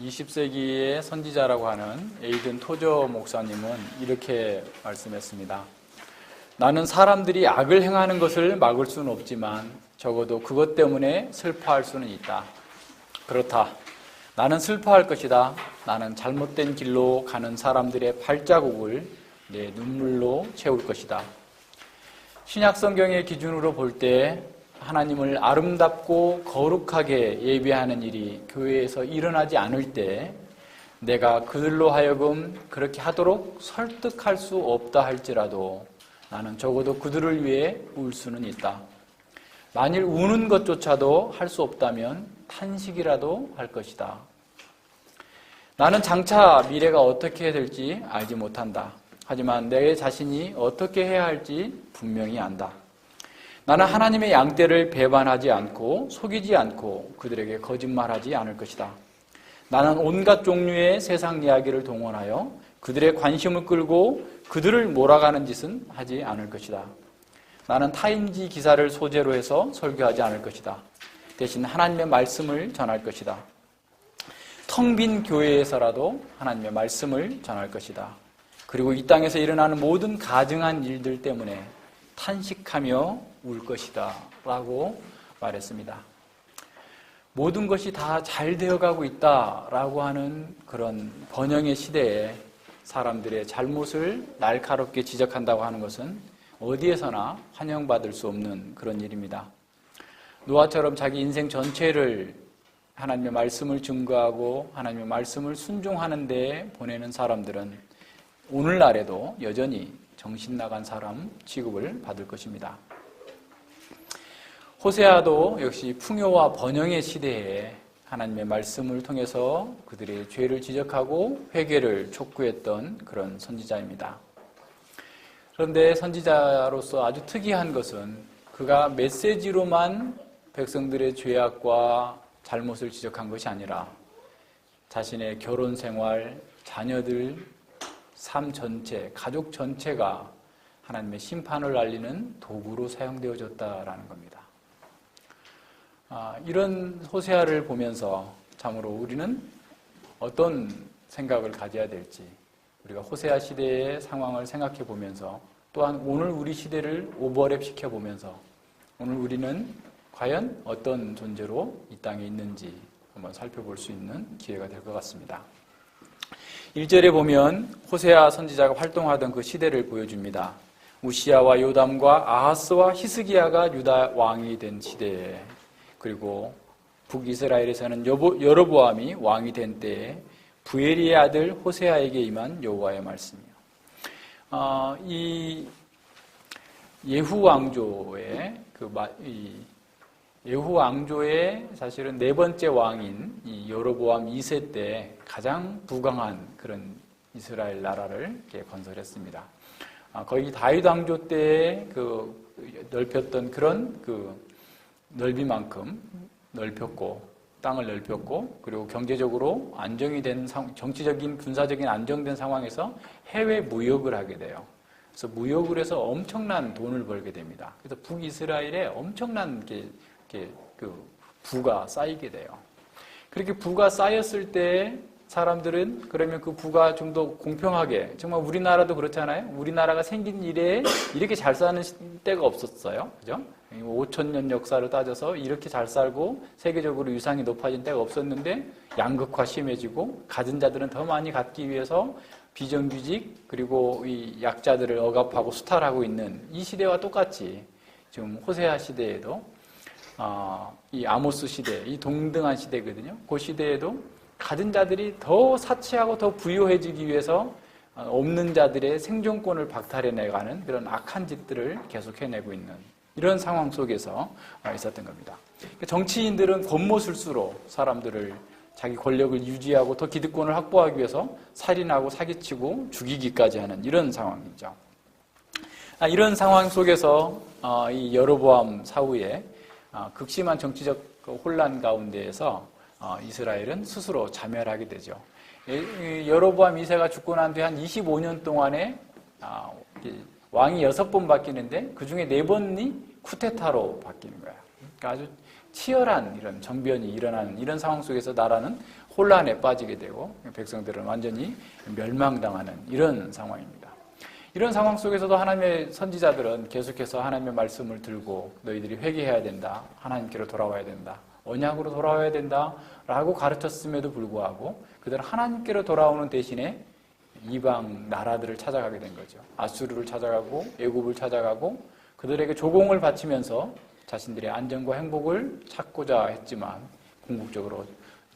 20세기의 선지자라고 하는 에이든 토저 목사님은 이렇게 말씀했습니다. 나는 사람들이 악을 행하는 것을 막을 수는 없지만 적어도 그것 때문에 슬퍼할 수는 있다. 그렇다. 나는 슬퍼할 것이다. 나는 잘못된 길로 가는 사람들의 발자국을 내 눈물로 채울 것이다. 신약 성경의 기준으로 볼 때 하나님을 아름답고 거룩하게 예배하는 일이 교회에서 일어나지 않을 때 내가 그들로 하여금 그렇게 하도록 설득할 수 없다 할지라도 나는 적어도 그들을 위해 울 수는 있다. 만일 우는 것조차도 할 수 없다면 탄식이라도 할 것이다. 나는 장차 미래가 어떻게 될지 알지 못한다. 하지만 내 자신이 어떻게 해야 할지 분명히 안다. 나는 하나님의 양떼를 배반하지 않고 속이지 않고 그들에게 거짓말하지 않을 것이다. 나는 온갖 종류의 세상 이야기를 동원하여 그들의 관심을 끌고 그들을 몰아가는 짓은 하지 않을 것이다. 나는 타임지 기사를 소재로 해서 설교하지 않을 것이다. 대신 하나님의 말씀을 전할 것이다. 텅 빈 교회에서라도 하나님의 말씀을 전할 것이다. 그리고 이 땅에서 일어나는 모든 가증한 일들 때문에 탄식하며 울 것이다 라고 말했습니다. 모든 것이 다 잘 되어가고 있다라고 하는 그런 번영의 시대에 사람들의 잘못을 날카롭게 지적한다고 하는 것은 어디에서나 환영받을 수 없는 그런 일입니다. 노아처럼 자기 인생 전체를 하나님의 말씀을 증거하고 하나님의 말씀을 순종하는 데에 보내는 사람들은 오늘날에도 여전히 정신 나간 사람 취급을 받을 것입니다. 호세아도 역시 풍요와 번영의 시대에 하나님의 말씀을 통해서 그들의 죄를 지적하고 회개를 촉구했던 그런 선지자입니다. 그런데 선지자로서 아주 특이한 것은 그가 메시지로만 백성들의 죄악과 잘못을 지적한 것이 아니라 자신의 결혼 생활, 자녀들, 삶 전체, 가족 전체가 하나님의 심판을 알리는 도구로 사용되어졌다라는 겁니다. 이런 호세아를 보면서 참으로 우리는 어떤 생각을 가져야 될지 우리가 호세아 시대의 상황을 생각해 보면서 또한 오늘 우리 시대를 오버랩 시켜보면서 오늘 우리는 과연 어떤 존재로 이 땅에 있는지 한번 살펴볼 수 있는 기회가 될 것 같습니다. 1절에 보면 호세아 선지자가 활동하던 그 시대를 보여줍니다. 우시야와 요담과 아하스와 히스기야가 유다 왕이 된 시대에 그리고 북이스라엘에서는 여로보암이 왕이 된 때에 부엘리의 아들 호세아에게 임한 여호와의 말씀이요. 이 예후 왕조의 사실은 네 번째 왕인 이 여로보암 2세 때 가장 부강한 그런 이스라엘 나라를 이렇게 건설했습니다. 거의 다윗 왕조 때에 그 넓혔던 그런 그 넓이만큼 넓혔고 땅을 넓혔고 그리고 경제적으로 안정이 된 정치적인 군사적인 안정된 상황에서 해외 무역을 하게 돼요. 그래서 무역을 해서 엄청난 돈을 벌게 됩니다. 그래서 북이스라엘에 엄청난 그 부가 쌓이게 돼요. 그렇게 부가 쌓였을 때 사람들은 그러면 그 부가 좀 더 공평하게 정말 우리나라도 그렇잖아요. 우리나라가 생긴 이래 이렇게 잘 사는 때가 없었어요. 그죠? 5,000년 역사를 따져서 이렇게 잘 살고 세계적으로 위상이 높아진 때가 없었는데 양극화 심해지고 가진 자들은 더 많이 갖기 위해서 비정규직 그리고 이 약자들을 억압하고 수탈하고 있는 이 시대와 똑같이 지금 호세아 시대에도 이 아모스 시대, 이 동등한 시대거든요. 그 시대에도 가진 자들이 더 사치하고 더 부유해지기 위해서 없는 자들의 생존권을 박탈해내가는 그런 악한 짓들을 계속 해내고 있는 이런 상황 속에서 있었던 겁니다. 정치인들은 권모술수로 사람들을 자기 권력을 유지하고 더 기득권을 확보하기 위해서 살인하고 사기치고 죽이기까지 하는 이런 상황이죠. 이런 상황 속에서 이 여로보암 사후에 극심한 정치적 혼란 가운데에서 이스라엘은 스스로 자멸하게 되죠. 여로보암 2세가 죽고 난 뒤에 한 25년 동안에 왕이 6번 바뀌는데 그 중에 4번이 쿠데타로 바뀌는 거예요. 그러니까 아주 치열한 이런 정변이 일어나는 이런 상황 속에서 나라는 혼란에 빠지게 되고 백성들은 완전히 멸망당하는 이런 상황입니다. 이런 상황 속에서도 하나님의 선지자들은 계속해서 하나님의 말씀을 들고 너희들이 회개해야 된다. 하나님께로 돌아와야 된다. 언약으로 돌아와야 된다. 라고 가르쳤음에도 불구하고 그들은 하나님께로 돌아오는 대신에 이방 나라들을 찾아가게 된 거죠. 아수르를 찾아가고 애굽을 찾아가고 그들에게 조공을 바치면서 자신들의 안전과 행복을 찾고자 했지만 궁극적으로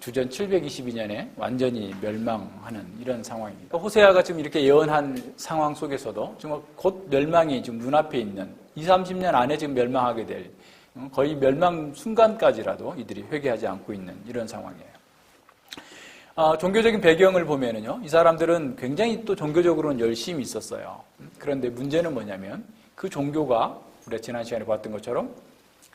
주전 722년에 완전히 멸망하는 이런 상황입니다. 호세아가 지금 이렇게 예언한 상황 속에서도 지금 곧 멸망이 지금 눈앞에 있는 20, 30년 안에 지금 멸망하게 될 거의 멸망 순간까지라도 이들이 회개하지 않고 있는 이런 상황이에요. 종교적인 배경을 보면은요, 이 사람들은 굉장히 또 종교적으로는 열심히 있었어요. 그런데 문제는 뭐냐면 그 종교가 우리가 지난 시간에 봤던 것처럼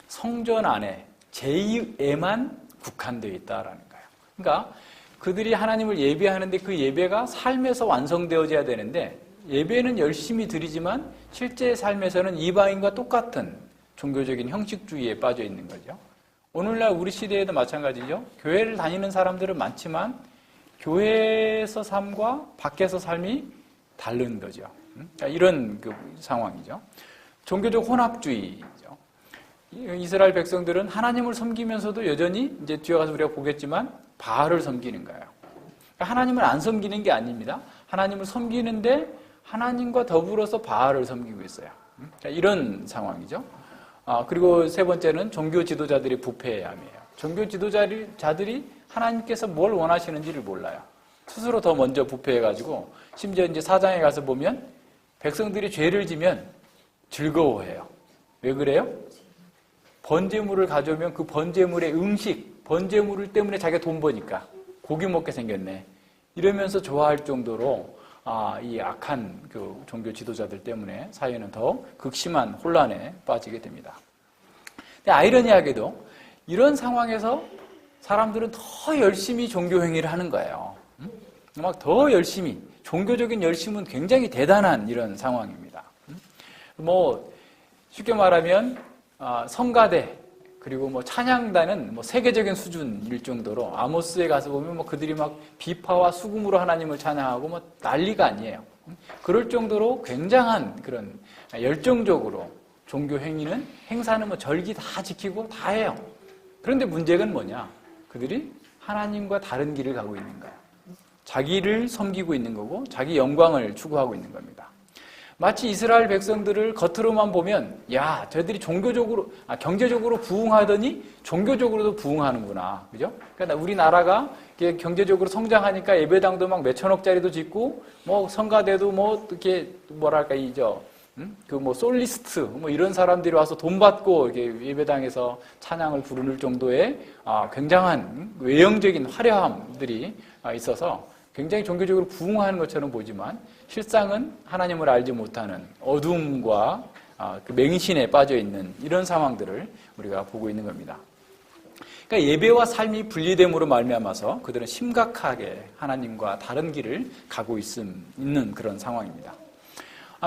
성전 안에 제의에만 국한되어 있다라는 거예요. 그러니까 그들이 하나님을 예배하는데 그 예배가 삶에서 완성되어져야 되는데 예배는 열심히 드리지만 실제 삶에서는 이방인과 똑같은 종교적인 형식주의에 빠져 있는 거죠. 오늘날 우리 시대에도 마찬가지죠. 교회를 다니는 사람들은 많지만 교회에서 삶과 밖에서 삶이 다른 거죠. 그러니까 이런 그 상황이죠. 종교적 혼합주의죠. 이스라엘 백성들은 하나님을 섬기면서도 여전히 이제 뒤에 가서 우리가 보겠지만 바알을 섬기는 거예요. 그러니까 하나님을 안 섬기는 게 아닙니다. 하나님을 섬기는데 하나님과 더불어서 바알을 섬기고 있어요. 이런 상황이죠. 그리고 세 번째는 종교 지도자들의 부패함이에요. 종교 지도자들이 하나님께서 뭘 원하시는지를 몰라요. 스스로 더 먼저 부패해가지고 심지어 이제 4장에 가서 보면 백성들이 죄를 지면 즐거워해요. 왜 그래요? 번제물을 가져오면 그 번제물의 음식, 번제물 때문에 자기가 돈 버니까 고기 먹게 생겼네. 이러면서 좋아할 정도로 이 악한 그 종교 지도자들 때문에 사회는 더 극심한 혼란에 빠지게 됩니다. 근데 아이러니하게도 이런 상황에서 사람들은 더 열심히 종교 행위를 하는 거예요. 막 더 열심히, 종교적인 열심은 굉장히 대단한 이런 상황입니다. 뭐 쉽게 말하면 성가대 그리고 뭐 찬양단은 뭐 세계적인 수준일 정도로 아모스에 가서 보면 뭐 그들이 막 비파와 수금으로 하나님을 찬양하고 뭐 난리가 아니에요. 그럴 정도로 굉장한 그런 열정적으로 종교 행사는 뭐 절기 다 지키고 다 해요. 그런데 문제가 뭐냐? 그들이 하나님과 다른 길을 가고 있는 거예요. 자기를 섬기고 있는 거고 자기 영광을 추구하고 있는 겁니다. 마치 이스라엘 백성들을 겉으로만 보면 야, 저들이 경제적으로 부흥하더니 종교적으로도 부흥하는구나. 그죠? 그러니까 우리나라가 경제적으로 성장하니까 예배당도 막 몇천억짜리도 짓고 뭐 성가대도 뭐 이렇게 뭐랄까 그 뭐 솔리스트 뭐 이런 사람들이 와서 돈 받고 이렇게 예배당에서 찬양을 부르는 정도의 굉장한 외형적인 화려함들이 있어서 굉장히 종교적으로 부흥하는 것처럼 보지만 실상은 하나님을 알지 못하는 어둠과 그 맹신에 빠져 있는 이런 상황들을 우리가 보고 있는 겁니다. 그러니까 예배와 삶이 분리됨으로 말미암아서 그들은 심각하게 하나님과 다른 길을 가고 있는 그런 상황입니다.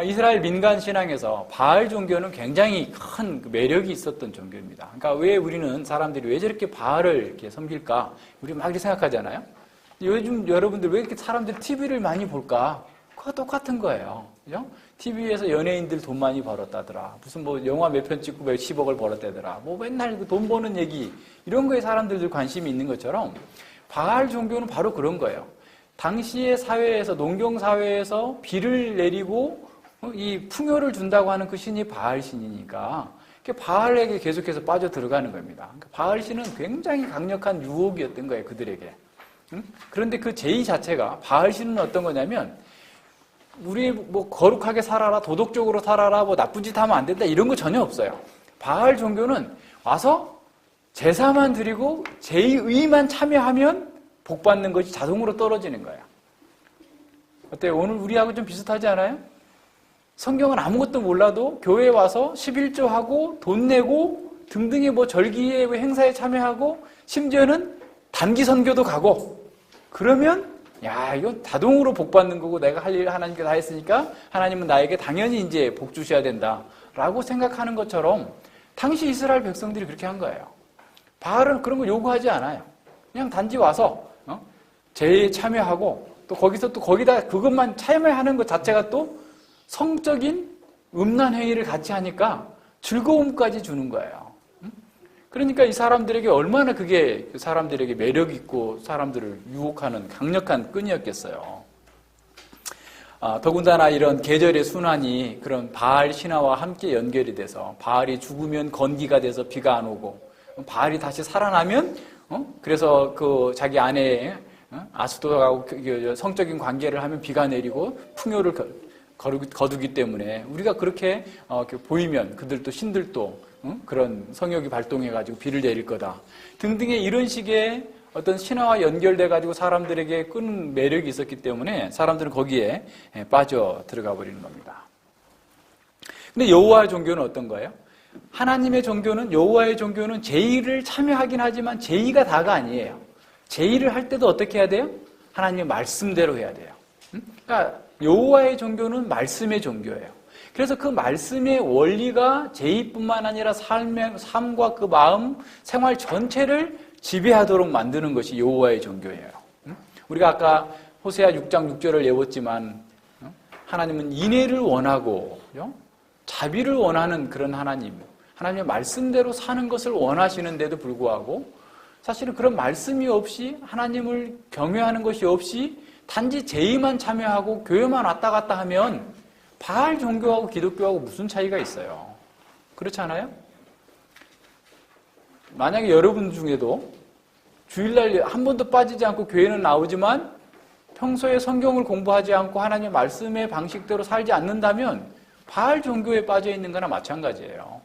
이스라엘 민간 신앙에서 바알 종교는 굉장히 큰 매력이 있었던 종교입니다. 그러니까 왜 우리는 사람들이 왜 저렇게 바알을 이렇게 섬길까? 우리 막 이렇게 생각하잖아요. 요즘 여러분들 왜 이렇게 사람들이 TV를 많이 볼까? 그거 똑같은 거예요. 그죠? TV에서 연예인들 돈 많이 벌었다더라. 무슨 뭐 영화 몇 편 찍고 몇십억을 벌었다더라. 뭐 맨날 돈 버는 얘기 이런 거에 사람들도 관심이 있는 것처럼 바알 종교는 바로 그런 거예요. 당시의 사회에서 농경 사회에서 비를 내리고 이 풍요를 준다고 하는 그 신이 바알 신이니까 바알에게 계속해서 빠져 들어가는 겁니다. 그러니까 바알 신은 굉장히 강력한 유혹이었던 거예요, 그들에게. 그런데 그 제의 자체가 바알 신은 어떤 거냐면 우리 뭐 거룩하게 살아라, 도덕적으로 살아라, 뭐 나쁜 짓 하면 안 된다 이런 거 전혀 없어요. 바알 종교는 와서 제사만 드리고 제의만 참여하면 복 받는 것이 자동으로 떨어지는 거예요. 어때요? 오늘 우리하고 좀 비슷하지 않아요? 성경은 아무것도 몰라도 교회에 와서 11조하고 돈 내고 등등의 뭐 절기의 행사에 참여하고 심지어는 단기 선교도 가고 그러면 야, 이건 자동으로 복 받는 거고 내가 할 일 하나님께 다 했으니까 하나님은 나에게 당연히 이제 복 주셔야 된다라고 생각하는 것처럼 당시 이스라엘 백성들이 그렇게 한 거예요. 바알은 그런 거 요구하지 않아요. 그냥 단지 와서 제의에 참여하고 또 거기서 또 거기다 그것만 참여하는 것 자체가 또 성적인 음란 행위를 같이 하니까 즐거움까지 주는 거예요. 그러니까 이 사람들에게 얼마나 그게 사람들에게 매력 있고 사람들을 유혹하는 강력한 끈이었겠어요. 더군다나 이런 계절의 순환이 그런 바알 신화와 함께 연결이 돼서 바알이 죽으면 건기가 돼서 비가 안 오고 바알이 다시 살아나면 그래서 그 자기 아내의 아스토하고 성적인 관계를 하면 비가 내리고 풍요를 거두기 때문에 우리가 그렇게 보이면 그들도 신들도 그런 성욕이 발동해가지고 비를 내릴 거다 등등의 이런 식의 어떤 신화와 연결돼가지고 사람들에게 끈 매력이 있었기 때문에 사람들은 거기에 빠져 들어가 버리는 겁니다. 근데 여호와의 종교는 어떤 거예요? 하나님의 종교는 여호와의 종교는 제의를 참여하긴 하지만 제의가 다가 아니에요. 제의를 할 때도 어떻게 해야 돼요? 하나님의 말씀대로 해야 돼요. 그러니까 여호와의 종교는 말씀의 종교예요. 그래서 그 말씀의 원리가 제의뿐만 아니라 삶과 그 마음, 생활 전체를 지배하도록 만드는 것이 여호와의 종교예요. 우리가 아까 호세아 6장 6절을 외웠지만 하나님은 인애를 원하고 자비를 원하는 그런 하나님, 하나님의 말씀대로 사는 것을 원하시는데도 불구하고 사실은 그런 말씀이 없이 하나님을 경외하는 것이 없이 단지 제의만 참여하고 교회만 왔다 갔다 하면 바알 종교하고 기독교하고 무슨 차이가 있어요? 그렇지 않아요? 만약에 여러분 중에도 주일날 한 번도 빠지지 않고 교회는 나오지만 평소에 성경을 공부하지 않고 하나님의 말씀의 방식대로 살지 않는다면 바알 종교에 빠져 있는 거나 마찬가지예요.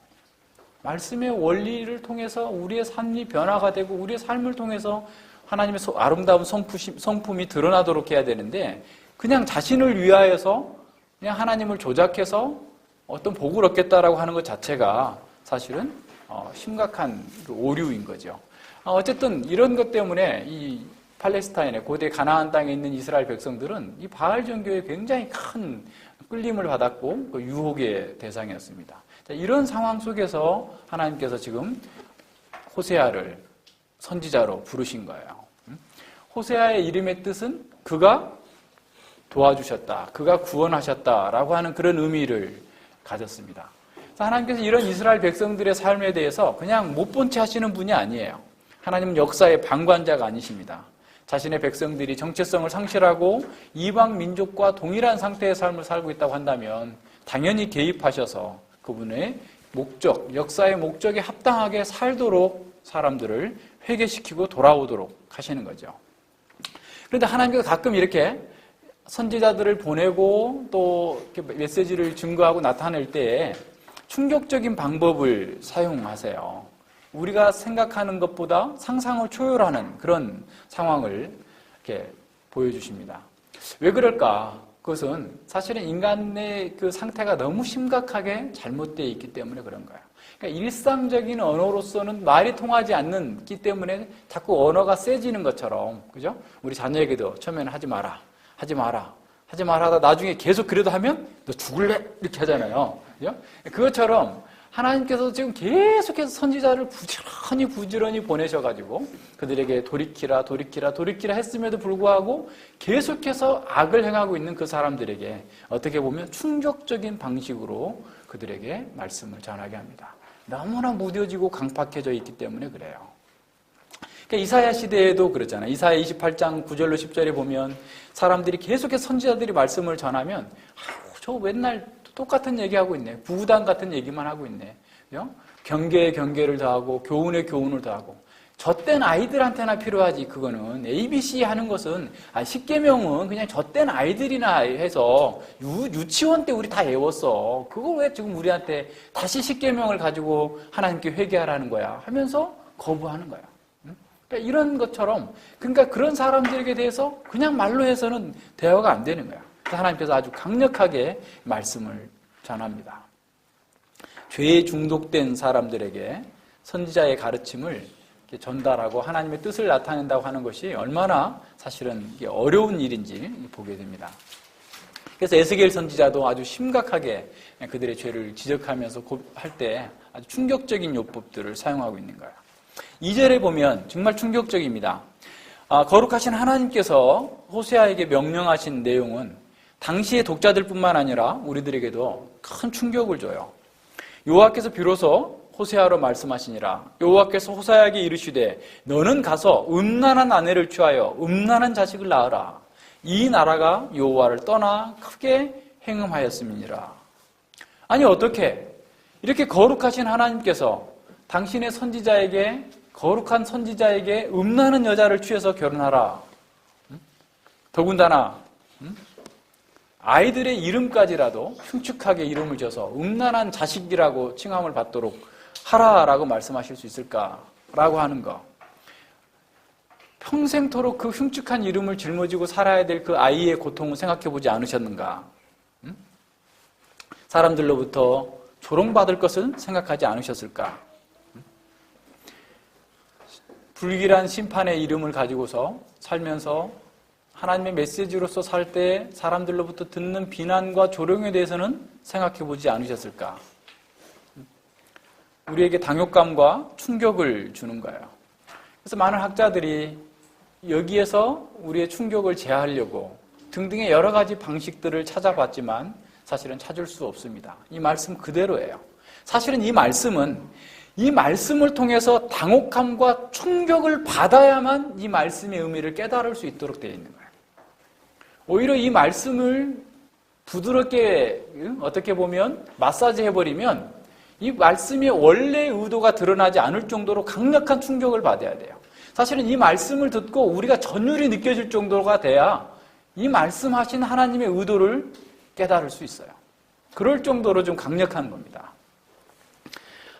말씀의 원리를 통해서 우리의 삶이 변화가 되고 우리의 삶을 통해서 하나님의 아름다운 성품이 드러나도록 해야 되는데 그냥 자신을 위하여서 그냥 하나님을 조작해서 어떤 복을 얻겠다라고 하는 것 자체가 사실은 심각한 오류인 거죠. 어쨌든 이런 것 때문에 이 팔레스타인의 고대 가나안 땅에 있는 이스라엘 백성들은 이 바알 종교에 굉장히 큰 끌림을 받았고 그 유혹의 대상이었습니다. 자, 이런 상황 속에서 하나님께서 지금 호세아를 선지자로 부르신 거예요. 호세아의 이름의 뜻은 그가 도와주셨다, 그가 구원하셨다라고 하는 그런 의미를 가졌습니다. 하나님께서 이런 이스라엘 백성들의 삶에 대해서 그냥 못 본 채 하시는 분이 아니에요. 하나님은 역사의 방관자가 아니십니다. 자신의 백성들이 정체성을 상실하고 이방 민족과 동일한 상태의 삶을 살고 있다고 한다면 당연히 개입하셔서 그분의 목적, 역사의 목적에 합당하게 살도록 사람들을 회개시키고 돌아오도록 하시는 거죠. 그런데 하나님께서 가끔 이렇게 선지자들을 보내고 또 이렇게 메시지를 증거하고 나타낼 때에 충격적인 방법을 사용하세요. 우리가 생각하는 것보다 상상을 초월하는 그런 상황을 이렇게 보여주십니다. 왜 그럴까? 그것은 사실은 인간의 그 상태가 너무 심각하게 잘못되어 있기 때문에 그런 거예요. 그러니까 일상적인 언어로서는 말이 통하지 않기 때문에 자꾸 언어가 세지는 것처럼, 그죠? 우리 자녀에게도 처음에는 하지 마라, 하지 마라, 하지 마라 하다 나중에 계속 그래도 하면 너 죽을래? 이렇게 하잖아요. 그죠? 그것처럼 하나님께서 지금 계속해서 선지자를 부지런히 보내셔가지고 그들에게 돌이키라 했음에도 불구하고 계속해서 악을 행하고 있는 그 사람들에게 어떻게 보면 충격적인 방식으로 그들에게 말씀을 전하게 합니다. 너무나 무뎌지고 강팍해져 있기 때문에 그래요. 그러니까 이사야 시대에도 그렇잖아요. 이사야 28장 9절로 10절에 보면 사람들이 계속해서 선지자들이 말씀을 전하면 저 맨날 똑같은 얘기하고 있네. 부담 같은 얘기만 하고 있네. 경계에 경계를 더하고 교훈에 교훈을 더하고. 젖된 아이들한테나 필요하지. 그거는 ABC 하는 것은 십계명은 그냥 젖된 아이들이나 해서 유치원 때 우리 다 외웠어. 그걸 왜 지금 우리한테 다시 십계명을 가지고 하나님께 회개하라는 거야 하면서 거부하는 거야. 그러니까 이런 것처럼 그러니까 그런 사람들에게 대해서 그냥 말로 해서는 대화가 안 되는 거야. 하나님께서 아주 강력하게 말씀을 전합니다. 죄에 중독된 사람들에게 선지자의 가르침을 전달하고 하나님의 뜻을 나타낸다고 하는 것이 얼마나 사실은 어려운 일인지 보게 됩니다. 그래서 에스겔 선지자도 아주 심각하게 그들의 죄를 지적하면서 할 때 아주 충격적인 요법들을 사용하고 있는 거예요. 2절에 보면 정말 충격적입니다. 거룩하신 하나님께서 호세아에게 명령하신 내용은 당시의 독자들뿐만 아니라 우리들에게도 큰 충격을 줘요. 여호와께서 비로소 호세아로 말씀하시니라. 여호와께서 호세아에게 이르시되 너는 가서 음란한 아내를 취하여 음란한 자식을 낳으라. 이 나라가 여호와를 떠나 크게 행음하였음이니라. 아니 어떻게 이렇게 거룩하신 하나님께서 당신의 선지자에게 거룩한 선지자에게 음란한 여자를 취해서 결혼하라. 더군다나 아이들의 이름까지라도 흉측하게 이름을 줘서 음란한 자식이라고 칭함을 받도록 하라라고 말씀하실 수 있을까라고 하는 거. 평생토록 그 흉측한 이름을 짊어지고 살아야 될 그 아이의 고통을 생각해 보지 않으셨는가? 사람들로부터 조롱받을 것은 생각하지 않으셨을까? 불길한 심판의 이름을 가지고서 살면서 하나님의 메시지로서 살 때 사람들로부터 듣는 비난과 조롱에 대해서는 생각해 보지 않으셨을까? 우리에게 당혹감과 충격을 주는 거예요. 그래서 많은 학자들이 여기에서 우리의 충격을 제어하려고 등등의 여러 가지 방식들을 찾아봤지만 사실은 찾을 수 없습니다. 이 말씀 그대로예요. 사실은 이 말씀을 통해서 당혹함과 충격을 받아야만 이 말씀의 의미를 깨달을 수 있도록 되어 있는 거예요. 오히려 이 말씀을 부드럽게 어떻게 보면 마사지 해버리면 이 말씀의 원래의 의도가 드러나지 않을 정도로 강력한 충격을 받아야 돼요. 사실은 이 말씀을 듣고 우리가 전율이 느껴질 정도가 돼야 이 말씀하신 하나님의 의도를 깨달을 수 있어요. 그럴 정도로 좀 강력한 겁니다.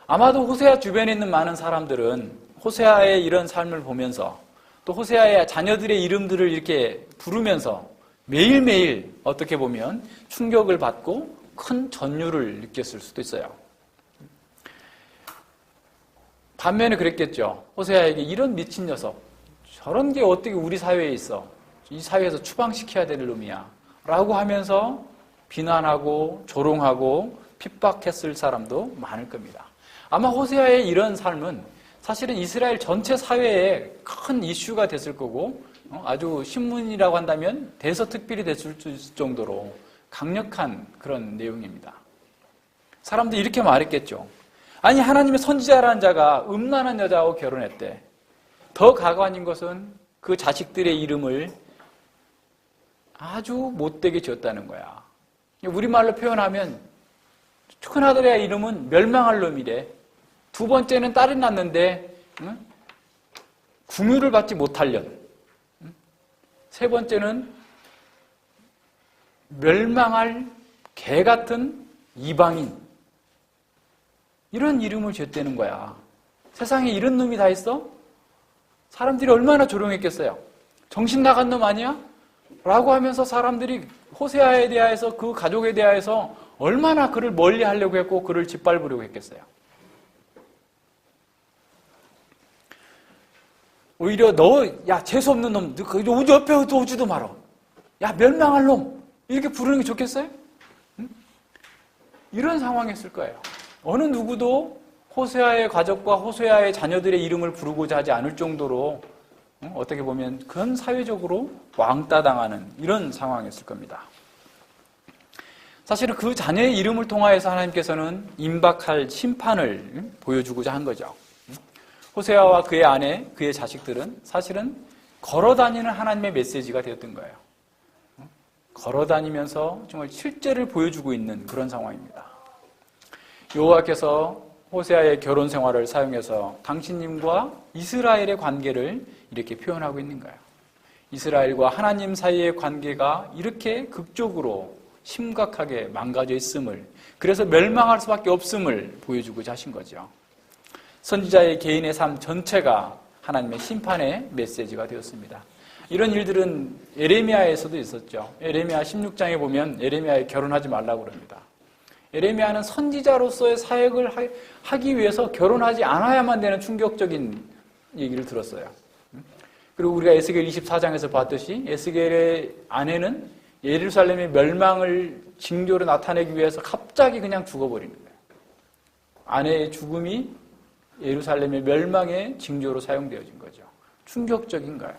아마도 호세아 주변에 있는 많은 사람들은 호세아의 이런 삶을 보면서 또 호세아의 자녀들의 이름들을 이렇게 부르면서 매일매일 어떻게 보면 충격을 받고 큰 전율을 느꼈을 수도 있어요. 반면에 그랬겠죠. 호세아에게 이런 미친 녀석, 저런 게 어떻게 우리 사회에 있어? 이 사회에서 추방시켜야 될 놈이야. 라고 하면서 비난하고 조롱하고 핍박했을 사람도 많을 겁니다. 아마 호세아의 이런 삶은 사실은 이스라엘 전체 사회에 큰 이슈가 됐을 거고 아주 신문이라고 한다면 대서특필이 됐을 수 있을 정도로 강력한 그런 내용입니다. 사람들이 이렇게 말했겠죠. 아니 하나님의 선지자라는 자가 음란한 여자하고 결혼했대. 더 가관인 것은 그 자식들의 이름을 아주 못되게 지었다는 거야. 우리말로 표현하면 큰아들의 이름은 멸망할 놈이래. 두 번째는 딸이 낳는데 궁유를 받지 못할 년. 세 번째는 멸망할 개 같은 이방인. 이런 이름을 지었다는 거야. 세상에 이런 놈이 다 있어? 사람들이 얼마나 조롱했겠어요? 정신 나간 놈 아니야? 라고 하면서 사람들이 호세아에 대하여서 그 가족에 대하여서 얼마나 그를 멀리 하려고 했고 그를 짓밟으려고 했겠어요. 오히려 야 재수없는 놈, 너 옆에 오지도 말어. 야 멸망할 놈 이렇게 부르는 게 좋겠어요? 응? 이런 상황이었을 거예요. 어느 누구도 호세아의 가족과 호세아의 자녀들의 이름을 부르고자 하지 않을 정도로 어떻게 보면 그런 사회적으로 왕따 당하는 이런 상황이었을 겁니다. 사실은 그 자녀의 이름을 통하여서 하나님께서는 임박할 심판을 보여주고자 한 거죠. 호세아와 그의 아내, 그의 자식들은 사실은 걸어다니는 하나님의 메시지가 되었던 거예요. 걸어다니면서 정말 실제를 보여주고 있는 그런 상황입니다. 여호와께서 호세아의 결혼 생활을 사용해서 당신님과 이스라엘의 관계를 이렇게 표현하고 있는 거예요. 이스라엘과 하나님 사이의 관계가 이렇게 극적으로 심각하게 망가져 있음을, 그래서 멸망할 수밖에 없음을 보여주고자 하신 거죠. 선지자의 개인의 삶 전체가 하나님의 심판의 메시지가 되었습니다. 이런 일들은 예레미야에서도 있었죠. 예레미야 16장에 보면 예레미야에 결혼하지 말라고 그럽니다. 예레미야는 선지자로서의 사역을 하기 위해서 결혼하지 않아야만 되는 충격적인 얘기를 들었어요. 그리고 우리가 에스겔 24장에서 봤듯이 에스겔의 아내는 예루살렘의 멸망을 징조로 나타내기 위해서 갑자기 그냥 죽어버리는 거예요. 아내의 죽음이 예루살렘의 멸망의 징조로 사용되어진 거죠. 충격적인 거예요.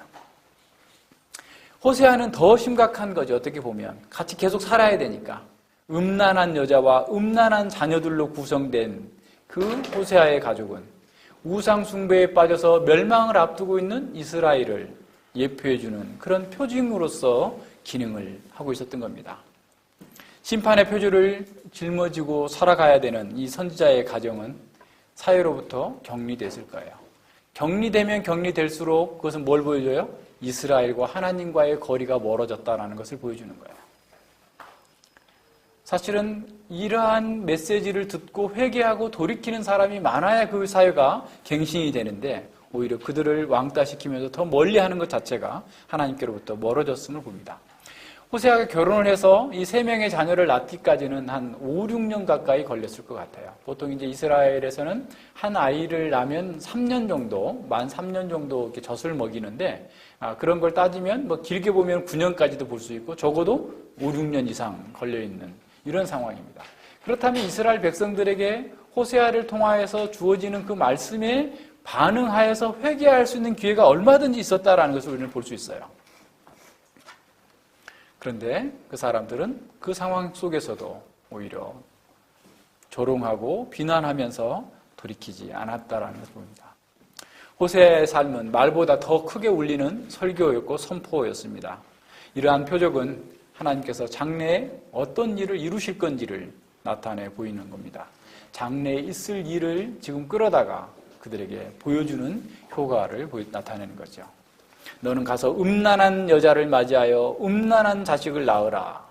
호세아는 더 심각한 거죠. 어떻게 보면 같이 계속 살아야 되니까 음란한 여자와 음란한 자녀들로 구성된 그 호세아의 가족은 우상 숭배에 빠져서 멸망을 앞두고 있는 이스라엘을 예표해주는 그런 표징으로서 기능을 하고 있었던 겁니다. 심판의 표주를 짊어지고 살아가야 되는 이 선지자의 가정은 사회로부터 격리됐을 거예요. 격리되면 격리될수록 그것은 뭘 보여줘요? 이스라엘과 하나님과의 거리가 멀어졌다는 것을 보여주는 거예요. 사실은 이러한 메시지를 듣고 회개하고 돌이키는 사람이 많아야 그 사회가 갱신이 되는데 오히려 그들을 왕따시키면서 더 멀리하는 것 자체가 하나님께로부터 멀어졌음을 봅니다. 호세아가 결혼을 해서 이 3명의 자녀를 낳기까지는 한 5, 6년 가까이 걸렸을 것 같아요. 보통 이제 이스라엘에서는 한 아이를 낳으면 3년 정도, 만 3년 정도 이렇게 젖을 먹이는데 그런 걸 따지면 뭐 길게 보면 9년까지도 볼 수 있고 적어도 5, 6년 이상 걸려있는 이런 상황입니다. 그렇다면 이스라엘 백성들에게 호세아를 통하여서 주어지는 그 말씀에 반응하여서 회개할 수 있는 기회가 얼마든지 있었다라는 것을 우리는 볼 수 있어요. 그런데 그 사람들은 그 상황 속에서도 오히려 조롱하고 비난하면서 돌이키지 않았다라는 것을 봅니다. 호세아의 삶은 말보다 더 크게 울리는 설교였고 선포였습니다. 이러한 표적은 하나님께서 장래에 어떤 일을 이루실 건지를 나타내 보이는 겁니다. 장래에 있을 일을 지금 끌어다가 그들에게 보여주는 효과를 나타내는 거죠. 너는 가서 음란한 여자를 맞이하여 음란한 자식을 낳으라.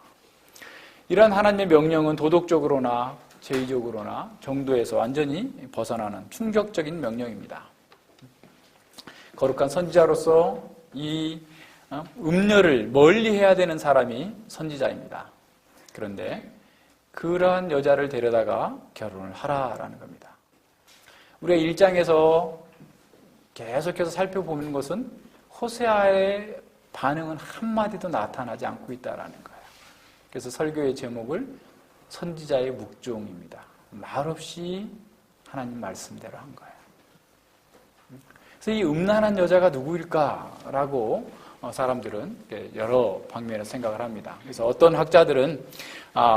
이런 하나님의 명령은 도덕적으로나 제의적으로나 정도에서 완전히 벗어나는 충격적인 명령입니다. 거룩한 선지자로서 이 음녀를 멀리해야 되는 사람이 선지자입니다. 그런데 그러한 여자를 데려다가 결혼을 하라라는 겁니다. 우리가 1장에서 계속해서 살펴보는 것은 호세아의 반응은 한마디도 나타나지 않고 있다는 거예요. 그래서 설교의 제목을 선지자의 묵종입니다. 말없이 하나님 말씀대로 한 거예요. 그래서 이 음란한 여자가 누구일까라고 사람들은 여러 방면에서 생각을 합니다. 그래서 어떤 학자들은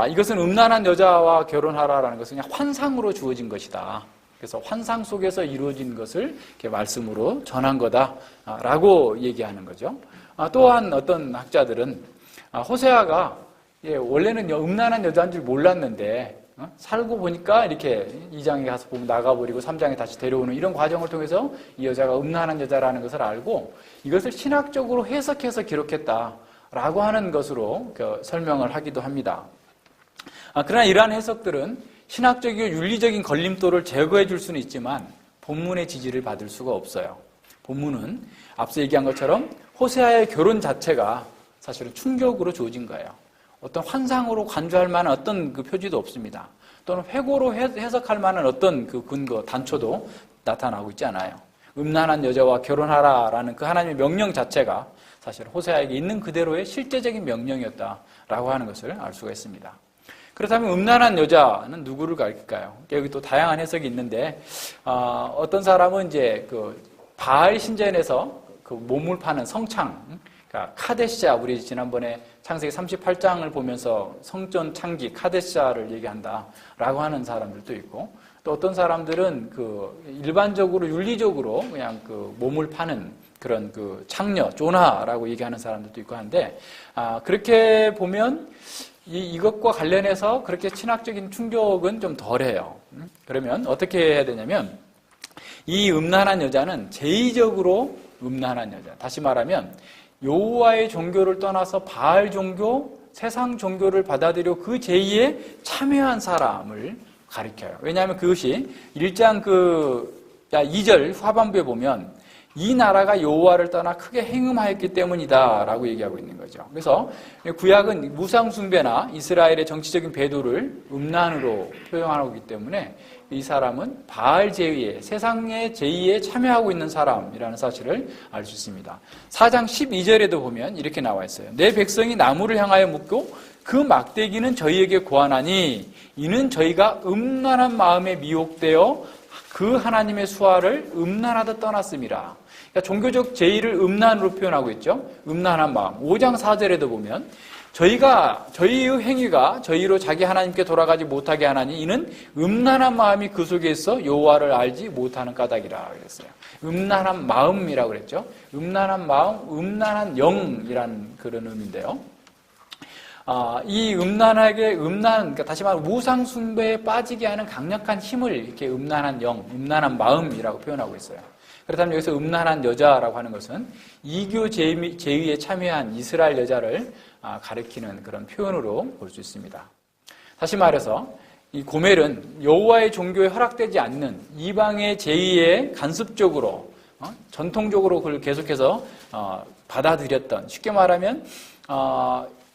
이것은 음란한 여자와 결혼하라라는 것은 그냥 환상으로 주어진 것이다. 그래서 환상 속에서 이루어진 것을 이렇게 말씀으로 전한 거다라고 얘기하는 거죠. 또한 어떤 학자들은 호세아가 원래는 음란한 여자인 줄 몰랐는데 살고 보니까 이렇게 2장에 가서 보면 나가버리고 3장에 다시 데려오는 이런 과정을 통해서 이 여자가 음란한 여자라는 것을 알고 이것을 신학적으로 해석해서 기록했다라고 하는 것으로 설명을 하기도 합니다. 그러나 이러한 해석들은 신학적이고 윤리적인 걸림돌을 제거해 줄 수는 있지만 본문의 지지를 받을 수가 없어요. 본문은 앞서 얘기한 것처럼 호세아의 결혼 자체가 사실은 충격으로 주어진 거예요. 어떤 환상으로 간주할 만한 어떤 그 표지도 없습니다. 또는 회고로 해석할 만한 어떤 그 근거, 단초도 나타나고 있지 않아요. 음란한 여자와 결혼하라라는 그 하나님의 명령 자체가 사실 호세아에게 있는 그대로의 실제적인 명령이었다라고 하는 것을 알 수가 있습니다. 그렇다면 음란한 여자는 누구를 가릴까요? 여기 또 다양한 해석이 있는데 어떤 사람은 이제 그 바알 신전에서 그 몸을 파는 성창, 그러니까 카데시아, 우리 지난번에 창세기 38장을 보면서 성전 창기 카데시아를 얘기한다라고 하는 사람들도 있고, 또 어떤 사람들은 그 일반적으로 윤리적으로 그냥 그 몸을 파는 그런 그 창녀, 조나라고 얘기하는 사람들도 있고 한데, 그렇게 보면 이것과 관련해서 그렇게 신학적인 충격은 좀 덜해요. 그러면 어떻게 해야 되냐면 이 음란한 여자는 제의적으로 음란한 여자, 다시 말하면 여호와의 종교를 떠나서 바알 종교, 세상 종교를 받아들여 그 제의에 참여한 사람을 가리켜요. 왜냐하면 그것이 1장 2절 후반부에 보면 이 나라가 여호와를 떠나 크게 행음하였기 때문이다 라고 얘기하고 있는 거죠. 그래서 구약은 무상숭배나 이스라엘의 정치적인 배도를 음란으로 표현하고 있기 때문에 이 사람은 바알 제의에, 세상의 제의에 참여하고 있는 사람이라는 사실을 알 수 있습니다. 4장 12절에도 보면 이렇게 나와 있어요. 내 백성이 나무를 향하여 묻고 그 막대기는 저희에게 고하나니 이는 저희가 음란한 마음에 미혹되어 그 하나님의 수하를 음란하듯 떠났습니다. 그러니까 종교적 제의를 음란으로 표현하고 있죠. 음란한 마음. 5장 4절에도 보면 저희의 행위가 저희로 자기 하나님께 돌아가지 못하게 하나니 이는 음란한 마음이 그 속에 있어 여호와를 알지 못하는 까닭이라 그랬어요. 음란한 마음이라고 그랬죠. 음란한 마음, 음란한 영이라는 그런 의미인데요. 이 그러니까 다시 말하면 우상 숭배에 빠지게 하는 강력한 힘을 이렇게 음란한 영, 음란한 마음이라고 표현하고 있어요. 그렇다면 여기서 음란한 여자라고 하는 것은 이교 제위에 참여한 이스라엘 여자를 가리키는 그런 표현으로 볼 수 있습니다. 다시 말해서 이 고멜은 여호와의 종교에 허락되지 않는 이방의 제의에 간섭적으로 전통적으로 그걸 계속해서 받아들였던, 쉽게 말하면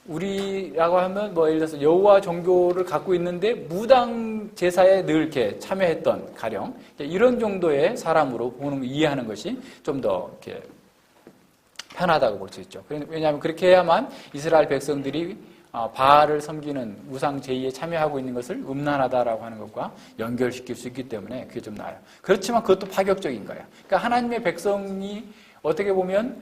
우리라고 하면 예를 들어서 여호와 종교를 갖고 있는데 무당 제사에 늘 이렇게 참여했던 가령 이런 정도의 사람으로 이해하는 것이 좀 더 이렇게 편하다고 볼 수 있죠. 왜냐하면 그렇게 해야만 이스라엘 백성들이 바알을 섬기는 우상 제의에 참여하고 있는 것을 음란하다라고 하는 것과 연결시킬 수 있기 때문에 그게 좀 나아요. 그렇지만 그것도 파격적인 거예요. 그러니까 하나님의 백성이 어떻게 보면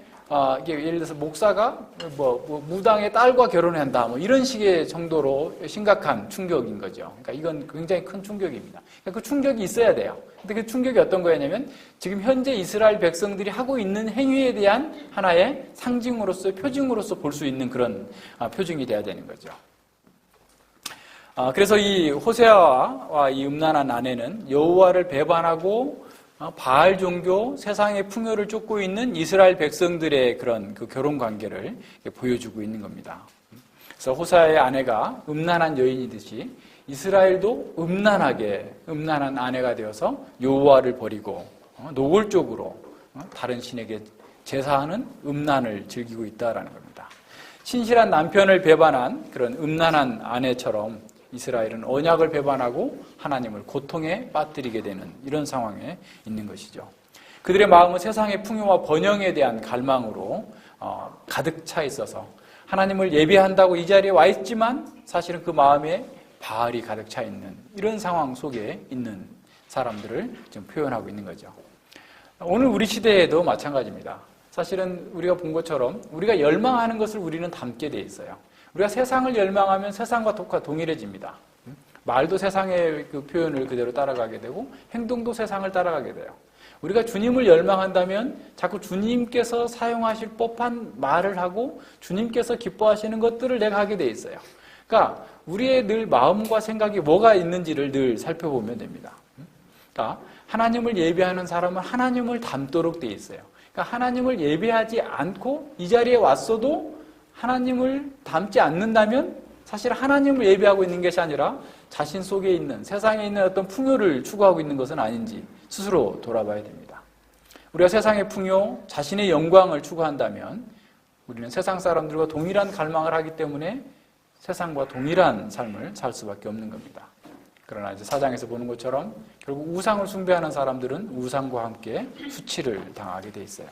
이게 예를 들어서 목사가 무당의 딸과 결혼한다 이런 식의 정도로 심각한 충격인 거죠. 그러니까 이건 굉장히 큰 충격입니다. 그러니까 그 충격이 있어야 돼요. 근데 그 충격이 어떤 거였냐면 지금 현재 이스라엘 백성들이 하고 있는 행위에 대한 하나의 상징으로서 표징으로서 볼 수 있는 그런 표징이 돼야 되는 거죠. 그래서 이 호세아와 이 음란한 아내는 여호와를 배반하고 바알 종교, 세상의 풍요를 쫓고 있는 이스라엘 백성들의 그런 그 결혼 관계를 보여주고 있는 겁니다. 그래서 호세아의 아내가 음란한 여인이듯이 이스라엘도 음란한 아내가 되어서 여호와를 버리고 노골적으로 다른 신에게 제사하는 음란을 즐기고 있다라는 겁니다. 신실한 남편을 배반한 그런 음란한 아내처럼 이스라엘은 언약을 배반하고 하나님을 고통에 빠뜨리게 되는 이런 상황에 있는 것이죠. 그들의 마음은 세상의 풍요와 번영에 대한 갈망으로 가득 차 있어서 하나님을 예배한다고 이 자리에 와 있지만 사실은 그 마음에 바알이 가득 차 있는 이런 상황 속에 있는 사람들을 지금 표현하고 있는 거죠. 오늘 우리 시대에도 마찬가지입니다. 사실은 우리가 본 것처럼 우리가 열망하는 것을 우리는 담게 돼 있어요. 우리가 세상을 열망하면 세상과 동일해집니다. 말도 세상의 그 표현을 그대로 따라가게 되고 행동도 세상을 따라가게 돼요. 우리가 주님을 열망한다면 자꾸 주님께서 사용하실 법한 말을 하고 주님께서 기뻐하시는 것들을 내가 하게 돼 있어요. 그러니까 우리의 늘 마음과 생각이 뭐가 있는지를 늘 살펴보면 됩니다. 그러니까 하나님을 예배하는 사람은 하나님을 닮도록 돼 있어요. 그러니까 하나님을 예배하지 않고 이 자리에 왔어도 하나님을 닮지 않는다면 사실 하나님을 예배하고 있는 것이 아니라 자신 속에 있는 세상에 있는 어떤 풍요를 추구하고 있는 것은 아닌지 스스로 돌아봐야 됩니다. 우리가 세상의 풍요, 자신의 영광을 추구한다면 우리는 세상 사람들과 동일한 갈망을 하기 때문에 세상과 동일한 삶을 살 수밖에 없는 겁니다. 그러나 이제 4장에서 보는 것처럼 결국 우상을 숭배하는 사람들은 우상과 함께 수치를 당하게 돼 있어요.